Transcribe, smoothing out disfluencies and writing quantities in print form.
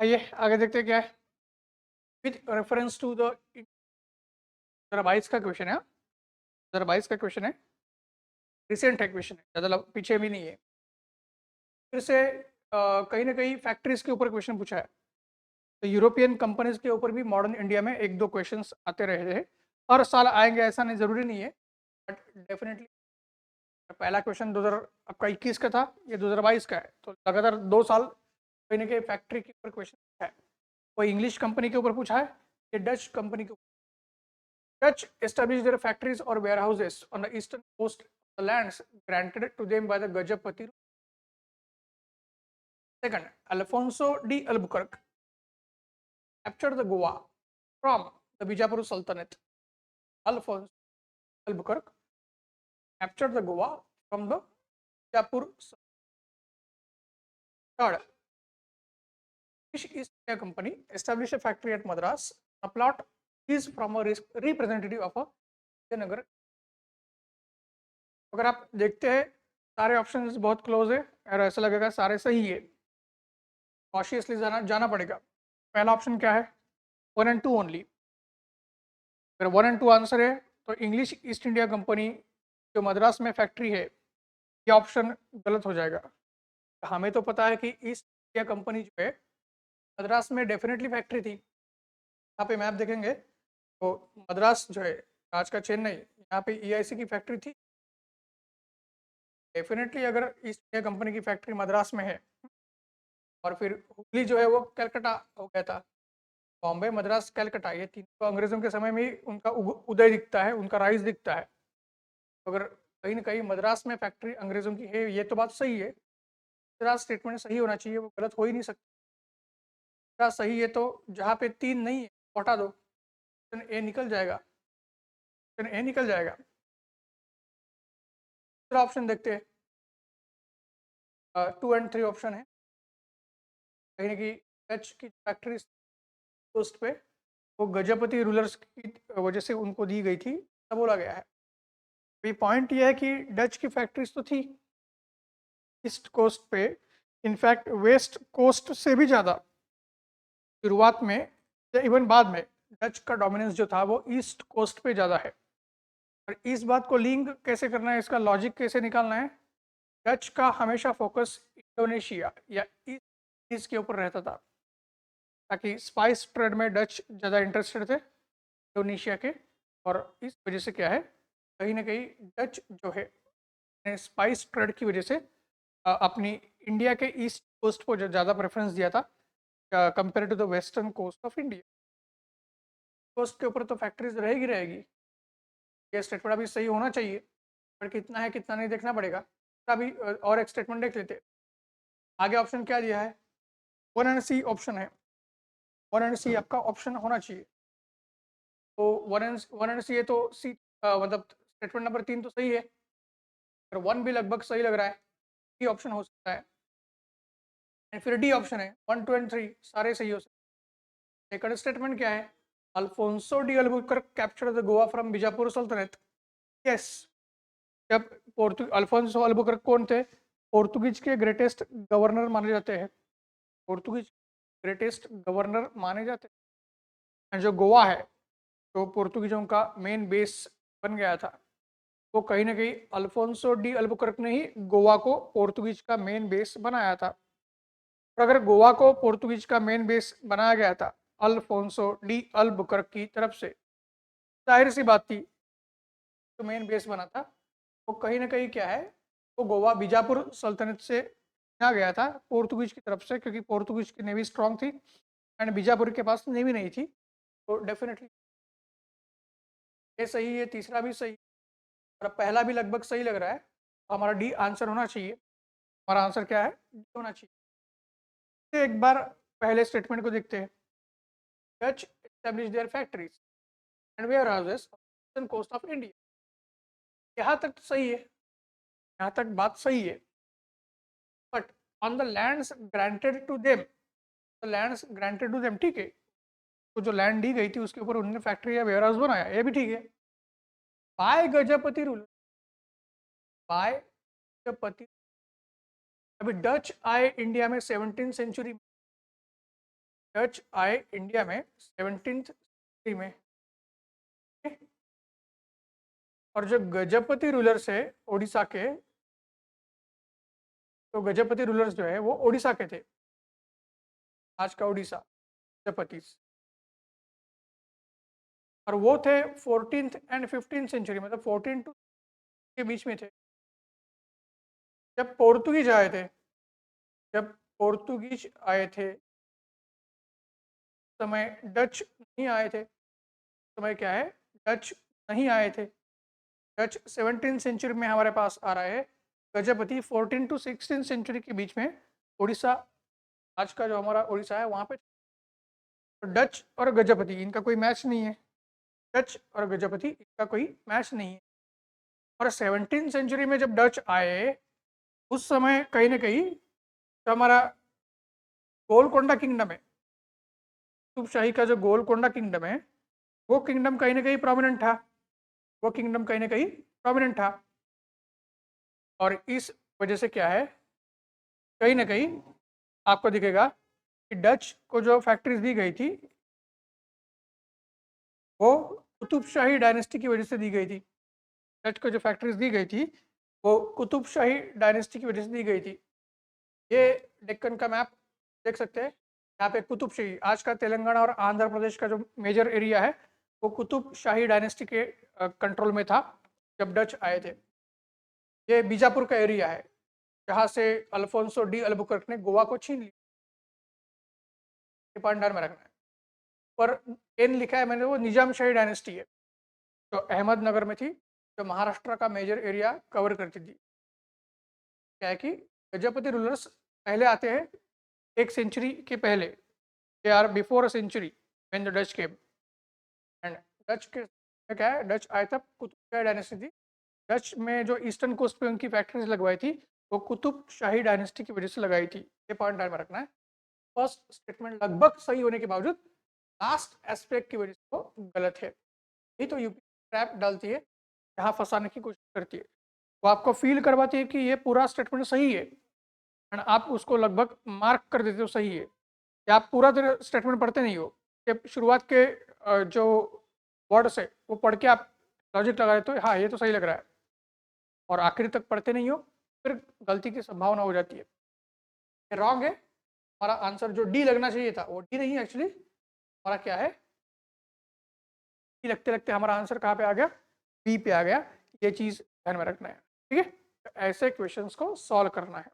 आइए आगे देखते हैं क्या है। विथ रेफरेंस टू द 2022 का क्वेश्चन है। 2022 का क्वेश्चन है, रिसेंट है क्वेश्चन है, ज़्यादा पीछे भी नहीं है। फिर से कहीं ना कहीं फैक्ट्रीज के ऊपर क्वेश्चन पूछा है। तो यूरोपियन कंपनीज के ऊपर भी मॉडर्न इंडिया में एक दो क्वेश्चंस आते रहे हैं। हर साल आएंगे ऐसा नहीं, ज़रूरी नहीं है, बट डेफिनेटली पहला क्वेश्चन 2000 आपका 21 का था, ये 2022 का है, तो लगातार 2 साल कहीं ना कहीं फैक्ट्री के ऊपर क्वेश्चन है। कोई इंग्लिश कंपनी के ऊपर पूछा है, ये डच कंपनी के ऊपर। Dutch established their factories or warehouses on the eastern coast of the lands granted to them by the Gajapati. Second, Alfonso de Albuquerque captured the Goa from the Bijapur Sultanate. Alfonso Albuquerque captured the Goa from the Bijapur Sultanate. Third, British East India Company established a factory at Madras. A plot is from a representative of a Vijayanagar. अगर आप देखते हैं सारे options बहुत close है और ऐसा लगेगा सारे सही है, कॉशियसली जाना पड़ेगा। पहला ऑप्शन क्या है, 1 and 2 ओनली। अगर 1 and 2 आंसर है तो इंग्लिश ईस्ट इंडिया कंपनी जो मद्रास में फैक्ट्री है, ये ऑप्शन गलत हो जाएगा। हमें तो पता है कि ईस्ट इंडिया कंपनी जो है मद्रास में डेफिनेटली फैक्ट्री थी। यहाँ पे मैप देखेंगे तो मद्रास जो है, आज का चेन्नई, यहाँ पे ईआईसी की फैक्ट्री थी। डेफिनेटली अगर ईस्ट इंडिया कंपनी की फैक्ट्री मद्रास में है, और फिर हुगली जो है वो कलकत्ता हो गया था। बॉम्बे, मद्रास, कलकत्ता, ये तीन तो अंग्रेजों के समय में ही उनका उदय दिखता है, उनका राइज दिखता है। तो अगर कहीं ना कहीं मद्रास में फैक्ट्री अंग्रेजों की है, ये तो बात सही है। मद्रास स्टेटमेंट सही होना चाहिए, वो गलत हो ही नहीं सकता। मद्रास सही है तो जहाँ पे 3 नहीं है वो हटा दो, ऑप्शन ए निकल जाएगा, ऑप्शन ए निकल जाएगा। दूसरा ऑप्शन देखते हैं, 2 and 3 ऑप्शन है। कहीं ना कहीं डच की फैक्ट्री कोस्ट पे वो गजपति रूलर्स की वजह से उनको दी गई थी, ऐसा बोला गया है। अभी पॉइंट ये है कि डच की फैक्ट्रीज तो थी ईस्ट कोस्ट पे, इनफैक्ट वेस्ट कोस्ट से भी ज़्यादा शुरुआत में या इवन बाद में डच का डोमिनेंस जो था वो ईस्ट कोस्ट पे ज़्यादा है। और इस बात को लिंक कैसे करना है, इसका लॉजिक कैसे निकालना है, डच का हमेशा फोकस इंडोनेशिया या ईस्ट इंडीज के ऊपर रहता था, ताकि स्पाइस ट्रेड में डच ज़्यादा इंटरेस्टेड थे इंडोनेशिया के। और इस वजह से क्या है, कहीं ना कहीं डच जो है स्पाइस ट्रेड की वजह से अपनी इंडिया के ईस्ट कोस्ट को ज़्यादा प्रेफरेंस दिया था compare to the western coast of India. Coast के ऊपर तो फैक्ट्रीज रहेगी रहेगी, ये स्टेटमेंट अभी सही होना चाहिए, पर कितना है कितना नहीं देखना पड़ेगा। अभी और एक स्टेटमेंट देख लेते। आगे ऑप्शन क्या दिया है, 1 and C ऑप्शन है। 1 and C आपका ऑप्शन होना चाहिए। तो 1 and C है तो सी मतलब स्टेटमेंट नंबर 3 तो सही है, पर 1 भी लगभग सही लग रहा है, डी ऑप्शन हो सकता है। एंड फिर डी ऑप्शन है, 1, 2 and 3 सारे सही हो सकते हैं। सेकंड स्टेटमेंट क्या है, Alfonso de Albuquerque capture the Goa from Bijapur सल्तनत। यस, जब अल्फोंसो अल्बुकर्क कौन थे, पोर्तुगीज के ग्रेटेस्ट गवर्नर माने जाते हैं, पोर्तुगीज ग्रेटेस्ट गवर्नर माने जाते हैं। जो गोवा है, जो पोर्तुगीजों का मेन बेस बन गया था, वो कहीं ना कहीं अल्फोंसो डी अल्बुकर्क ने ही गोवा को पोर्तुगीज का मेन बेस बनाया था। और अगर गोवा को पोर्तुगीज का मेन बेस बनाया गया था अल्फोंसो डी अल्बुकर्क की तरफ से, जाहिर सी बात थी जो मेन बेस बना था वो कहीं ना कहीं क्या है, वो गोवा बीजापुर सल्तनत से छीना गया था पोर्तुगीज की तरफ से, क्योंकि पोर्तुगीज की नेवी स्ट्रांग थी एंड बीजापुर के पास नेवी नहीं थी। तो डेफिनेटली ये सही है, तीसरा भी सही, और पहला भी लगभग सही लग रहा है, तो हमारा डी आंसर होना चाहिए। हमारा आंसर क्या है, डी होना चाहिए। तो एक बार पहले स्टेटमेंट को देखते हैं। Dutch establish their factories and warehouses on coast of India. यहाँ तक तो सही है, यहाँ तक बात सही है, but on the lands granted to them, the lands granted to them, ठीक है, तो जो लैंड दी गई थी उसके ऊपर उन्होंने फैक्ट्री या वेयर हाउस बनाया, ये भी ठीक है। By Gajapati ruler, by Gajapati. अभी डच आए इंडिया में 17th सेंचुरी, डच आए इंडिया में 17th century में, और जो गजपति रूलर्स है ओडिशा के, तो गजपति रूलर्स जो है वो ओडिशा के थे, आज का ओडिशा, गजपति, और वो थे 14th and 15th सेंचुरी, मतलब 14 टू के बीच में थे। जब पोर्तुगीज आए थे, जब पोर्तुगीज आए थे समय डच नहीं आए थे, समय क्या है, डच नहीं आए थे। डच 17th सेंचुरी में हमारे पास आ रहा है, गजपति 14 टू 16th सेंचुरी के बीच में उड़ीसा, आज का जो हमारा उड़ीसा है वहाँ पे। तो डच और गजपति इनका कोई मैच नहीं है, डच और गजपति इनका कोई मैच नहीं है। और 17th सेंचुरी में जब डच आए उस समय कहीं ना कहीं जो हमारा गोलकोंडा किंगडम है, कुतुबशाही का जो गोलकोंडा किंगडम है, वो किंगडम कहीं ना कहीं प्रोमिनेंट था, वो किंगडम कहीं ना कहीं प्रोमिनेंट था। और इस वजह से क्या है, कहीं ना कहीं आपको दिखेगा कि डच को जो फैक्ट्रीज दी गई थी वो कुतुबशाही डायनेस्टी की वजह से दी गई थी। डच को जो फैक्ट्रीज दी गई थी वो कुतुबशाही डायनेस्टी की वजह से दी गई थी। ये डेक्कन का मैप देख सकते हैं, यहाँ पे कुतुबशाही, आज का तेलंगाना और आंध्र प्रदेश का जो मेजर एरिया है वो कुतुबशाही डायनेस्टी के कंट्रोल में था जब डच आए थे। ये बीजापुर का एरिया है जहाँ से अल्फोंसो डी अल्बुकर्क ने गोवा को छीन लिया, पांडार में रखना है। पर एन लिखा है मैंने, वो निजामशाही डायनेस्टी है जो अहमदनगर में थी, जो महाराष्ट्र का मेजर एरिया कवर करती थी। क्या है कि गजपति रूलर्स पहले आते हैं, एक सेंचुरी के पहले, they are before a century when the Dutch came. And Dutch के में क्या है, डच आए तब कुतुबशाही डायनेस्टी थी। डच में जो ईस्टर्न कोस्ट पे उनकी फैक्ट्रीज लगवाई थी वो कुतुबशाही डायनेस्टी की वजह से लगाई थी। ये पॉइंट ध्यान में रखना है। फर्स्ट स्टेटमेंट लगभग सही होने के बावजूद लास्ट एस्पेक्ट की वजह से वो गलत है। यही तो यूपी ट्रैप डालती है, यहाँ फंसाने की कोशिश करती है। वो आपको फील करवाती है कि ये पूरा स्टेटमेंट सही है एंड आप उसको लगभग मार्क कर देते हो सही है, या आप पूरा स्टेटमेंट पढ़ते नहीं हो, कि शुरुआत के जो वर्ड्स है वो पढ़ के आप लॉजिक लगा देते हो, हाँ ये तो सही लग रहा है, और आखिरी तक पढ़ते नहीं हो, फिर गलती की संभावना हो जाती है। रॉन्ग है, हमारा आंसर जो डी लगना चाहिए था वो डी नहीं, एक्चुअली हमारा क्या है, डी लगते लगते हमारा आंसर कहाँ पे आ गया, बी पे आ गया। ये चीज़ ध्यान में रखना है, ठीक है। तो ऐसे क्वेश्चंस को सॉल्व करना है।